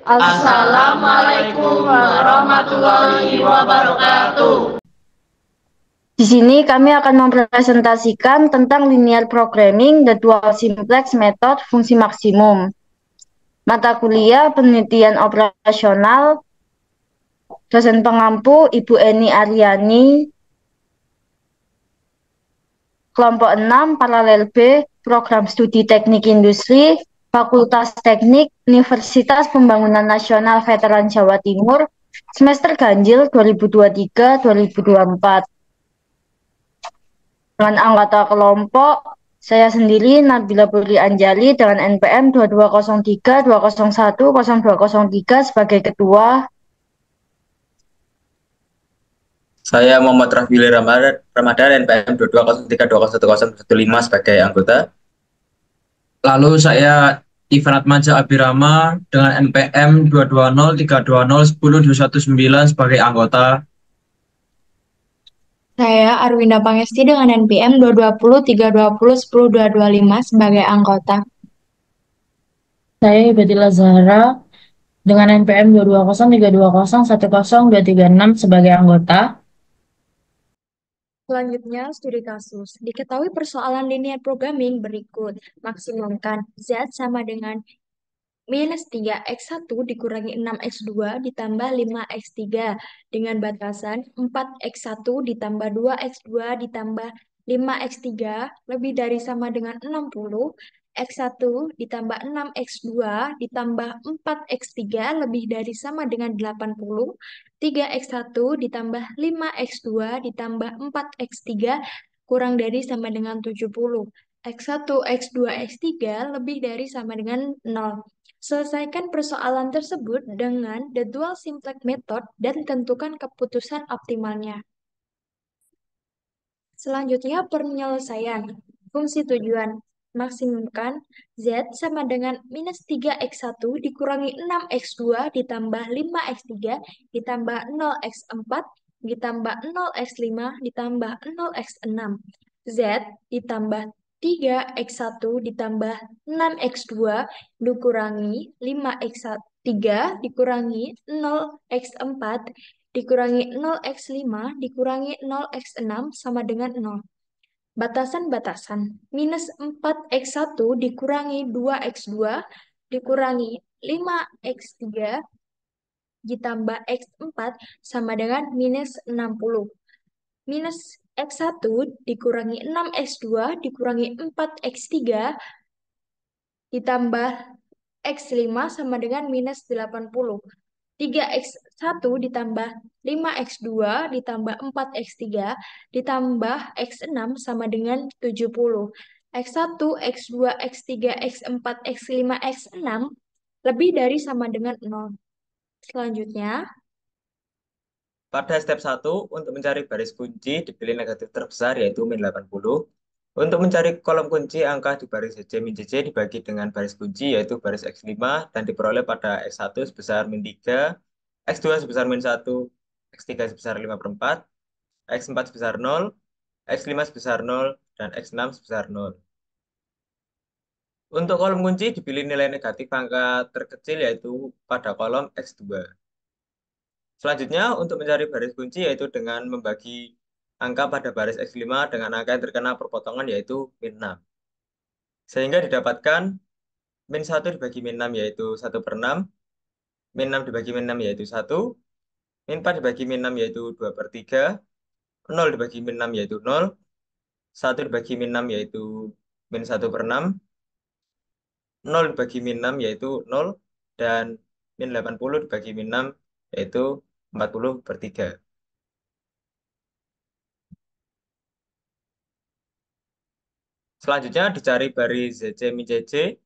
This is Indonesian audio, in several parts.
Assalamualaikum warahmatullahi wabarakatuh. Di sini kami akan mempresentasikan tentang linear programming, the dual simplex method, fungsi maksimum. Mata kuliah penelitian operasional, dosen pengampu Ibu Eni Aryani, kelompok 6, paralel B, program studi teknik industri, Fakultas Teknik, Universitas Pembangunan Nasional Veteran Jawa Timur, semester ganjil 2023-2024. Dengan anggota kelompok, saya sendiri Nabila Putri Anjali dengan NPM 2203-201-0203 sebagai ketua. Saya Muhammad Rafili Ramadan NPM 2203201015 sebagai anggota. Lalu saya Ivan Atmaja Abirama dengan NPM 22032010119 sebagai anggota. Saya Arwinda Pangesti dengan NPM 22032010225 sebagai anggota. Saya Ibadillah Zahra dengan NPM 22032010236 sebagai anggota. Selanjutnya, studi kasus. Diketahui persoalan linear programming berikut. Maksimumkan Z sama dengan minus 3x1 dikurangi 6x2 ditambah 5x3 dengan batasan 4x1 ditambah 2x2 ditambah 5x3 lebih dari sama dengan 60, x1 ditambah 6x2 ditambah 4x3 lebih dari sama dengan 80, 3x1 ditambah 5x2 ditambah 4x3 kurang dari sama dengan 70, x1, x2, x3 lebih dari sama dengan 0. Selesaikan persoalan tersebut dengan the dual simplex method dan tentukan keputusan optimalnya. Selanjutnya penyelesaian. Fungsi tujuan. Maksimumkan Z sama dengan minus 3x1 dikurangi 6x2 ditambah 5x3 ditambah 0x4 ditambah 0x5 ditambah 0x6. Z ditambah 3x1 ditambah 6x2 dikurangi 5x3 dikurangi 0x4 dikurangi 0x5 dikurangi 0x6 sama dengan 0. Batasan-batasan. Minus 4x1 dikurangi 2x2 dikurangi 5x3 ditambah x4 sama dengan minus 60. Minus x1 dikurangi 6x2 dikurangi 4x3 ditambah x5 sama dengan minus 80. 3x1 ditambah 5x2 ditambah 4x3 ditambah x6 sama dengan 70. x1, x2, x3, x4, x5, x6 lebih dari sama dengan 0. Selanjutnya, Pada step 1, untuk mencari baris kunci dipilih negatif terbesar yaitu min 80. Untuk mencari kolom kunci, angka di baris CC min CC dibagi dengan baris kunci yaitu baris X5 dan diperoleh pada X1 sebesar min 3, X2 sebesar min 1, X3 sebesar 5 per 4, X4 sebesar 0, X5 sebesar 0, dan X6 sebesar 0. Untuk kolom kunci dipilih nilai negatif angka terkecil yaitu pada kolom X2. Selanjutnya, untuk mencari baris kunci yaitu dengan membagi angka pada baris X5 dengan angka yang terkena perpotongan yaitu min 6. Sehingga didapatkan min 1 dibagi min 6 yaitu 1 per 6, min 6 dibagi min 6 yaitu 1, min 4 dibagi min 6 yaitu 2 per 3, 0 dibagi min 6 yaitu 0, 1 dibagi min 6 yaitu min 1 per 6, 0 dibagi min 6 yaitu 0, dan min 80 dibagi min 6 yaitu 40 per 3. Selanjutnya dicari baris ZC min CC.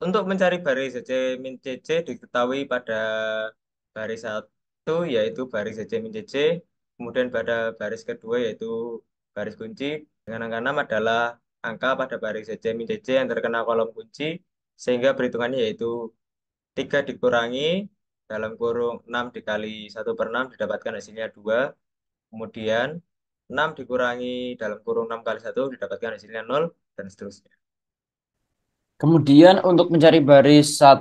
Untuk mencari baris ZC min CC diketahui pada baris 1 yaitu baris ZC min CC, kemudian pada baris kedua yaitu baris kunci dengan angka 6 adalah angka pada baris ZC min CC yang terkena kolom kunci, sehingga perhitungannya yaitu 3 dikurangi dalam kurung 6 dikali 1 per 6 didapatkan hasilnya 2, kemudian 6 dikurangi dalam kurung 6 kali 1 didapatkan hasilnya 0, dan seterusnya. Kemudian untuk mencari baris 1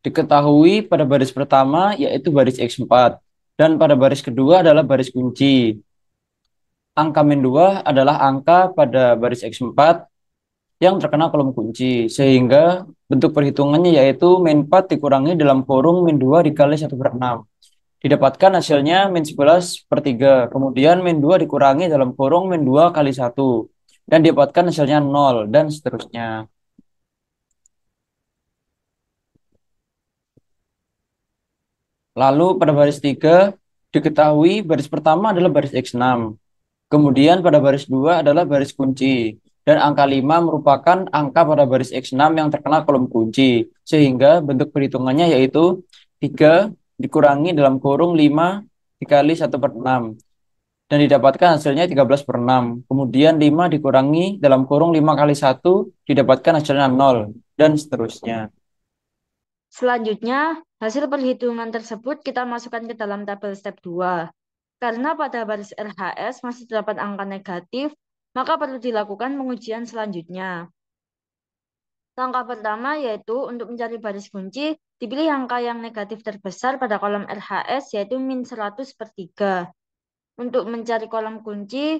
Diketahui pada baris pertama yaitu baris X4 dan pada baris kedua adalah baris kunci. Angka min 2 adalah angka pada baris X4 yang terkena kolom kunci, sehingga bentuk perhitungannya yaitu min 4 dikurangi dalam kurung min 2 dikali 1/6. Didapatkan hasilnya min 11/3, kemudian min 2 dikurangi dalam kurung min 2 kali 1, dan didapatkan hasilnya 0, dan seterusnya. Lalu pada baris 3, diketahui baris pertama adalah baris X6. Kemudian pada baris 2 adalah baris kunci. Dan angka 5 merupakan angka pada baris X6 yang terkena kolom kunci. Sehingga bentuk perhitungannya yaitu 3 dikurangi dalam kurung 5 dikali 1/6. Dan didapatkan hasilnya 13/6. Kemudian 5 dikurangi dalam kurung 5 kali 1 didapatkan hasilnya 0. Dan seterusnya. Selanjutnya, hasil perhitungan tersebut kita masukkan ke dalam tabel step 2. Karena pada baris RHS masih terdapat angka negatif, maka perlu dilakukan pengujian selanjutnya. Langkah pertama yaitu untuk mencari baris kunci, dipilih angka yang negatif terbesar pada kolom RHS yaitu min 100/3. Untuk mencari kolom kunci,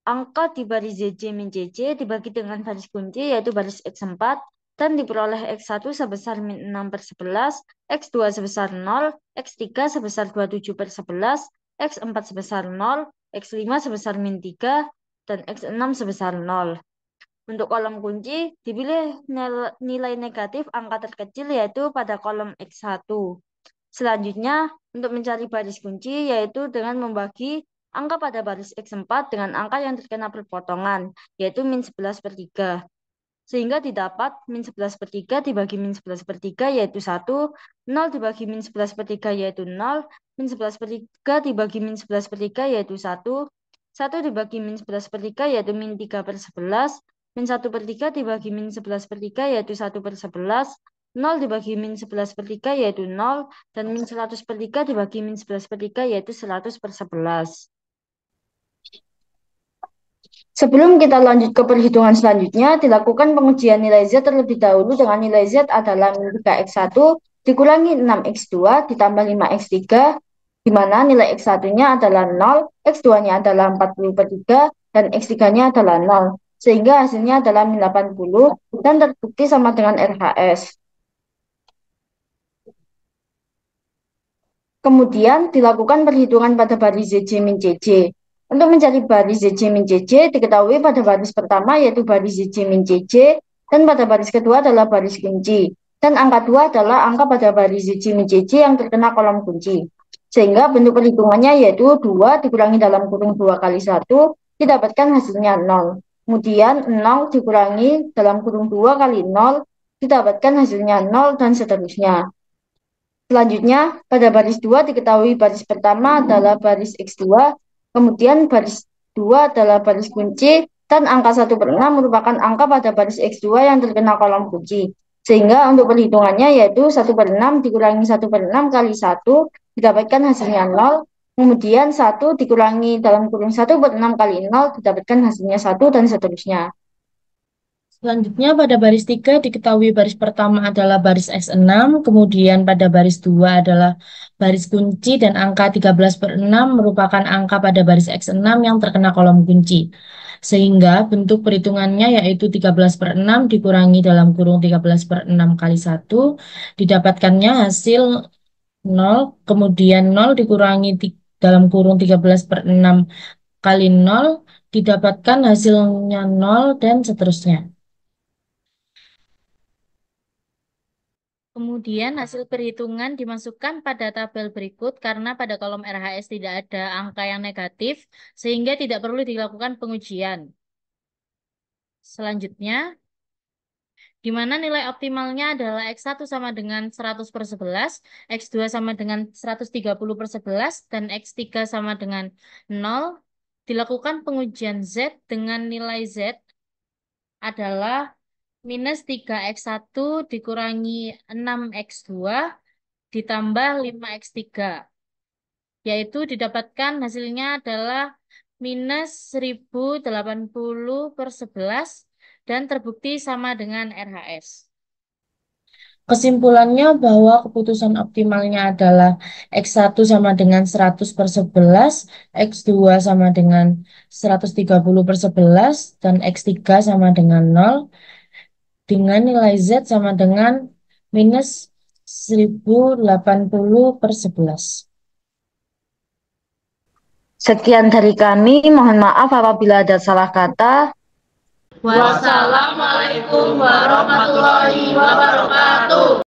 angka di baris ZJ min CC dibagi dengan baris kunci yaitu baris X4 dan diperoleh X1 sebesar min 6/11, X2 sebesar 0, X3 sebesar 27/11, X4 sebesar 0, X5 sebesar min 3, dan X6 sebesar 0. Untuk kolom kunci, dipilih nilai negatif angka terkecil yaitu pada kolom X1. Selanjutnya, untuk mencari baris kunci yaitu dengan membagi angka pada baris X4 dengan angka yang terkena perpotongan, yaitu min 11/3. Sehingga didapat min 11/3 dibagi min 11/3 yaitu 1, 0 dibagi min 11/3 yaitu 0, min 11/3 dibagi min 11/3 yaitu 1, 1 dibagi min 11/3 yaitu min 3/11, min 1/3 dibagi min 11/3 yaitu 1/11, 0 dibagi min 11/3 yaitu 0, dan min 100/3 dibagi min 11/3 yaitu 100/11. Sebelum kita lanjut ke perhitungan selanjutnya, dilakukan pengujian nilai Z terlebih dahulu dengan nilai Z adalah min 3x1 dikurangi 6x2 ditambah 5x3, di mana nilai x1-nya adalah 0, x2-nya adalah 40/3, dan x3-nya adalah 0. Sehingga hasilnya adalah min 80 dan terbukti sama dengan RHS. Kemudian dilakukan perhitungan pada baris ZJ min CJ. Untuk mencari baris ZJ min CJ diketahui pada baris pertama yaitu baris ZJ min CJ dan pada baris kedua adalah baris kunci. Dan angka 2 adalah angka pada baris ZJ min CJ yang terkena kolom kunci. Sehingga bentuk perhitungannya yaitu 2 dikurangi dalam kurung 2 kali 1 didapatkan hasilnya 0. Kemudian 0 dikurangi dalam kurung 2 kali 0 didapatkan hasilnya 0 dan seterusnya. Selanjutnya, pada baris 2 diketahui baris pertama adalah baris X2, kemudian baris 2 adalah baris kunci, dan angka 1/6 merupakan angka pada baris X2 yang terkena kolom kunci. Sehingga untuk perhitungannya yaitu 1/6 dikurangi 1/6 kali 1 didapatkan hasilnya 0, kemudian 1 dikurangi dalam kurung 1/6 kali 0 didapatkan hasilnya 1 dan seterusnya. Selanjutnya pada baris 3 diketahui baris pertama adalah baris X6, kemudian pada baris 2 adalah baris kunci dan angka 13/6 merupakan angka pada baris X6 yang terkena kolom kunci. Sehingga bentuk perhitungannya yaitu 13/6 dikurangi dalam kurung 13/6 kali 1 didapatkannya hasil 0, kemudian 0 dikurangi dalam kurung 13/6 kali 0 didapatkan hasilnya 0 dan seterusnya. Kemudian hasil perhitungan dimasukkan pada tabel berikut karena pada kolom RHS tidak ada angka yang negatif sehingga tidak perlu dilakukan pengujian. Selanjutnya, di mana nilai optimalnya adalah X1 sama dengan 100/11, X2 sama dengan 130/11, dan X3 sama dengan 0, dilakukan pengujian Z dengan nilai Z adalah minus 3x1 dikurangi 6x2 ditambah 5x3. Yaitu didapatkan hasilnya adalah minus 1080/11 dan terbukti sama dengan RHS. Kesimpulannya bahwa keputusan optimalnya adalah X1 sama dengan 100/11, X2 sama dengan 130/11, dan X3 sama dengan 0, dengan nilai Z sama dengan minus 1080/11. Sekian dari kami, mohon maaf apabila ada salah kata. Wassalamualaikum warahmatullahi wabarakatuh.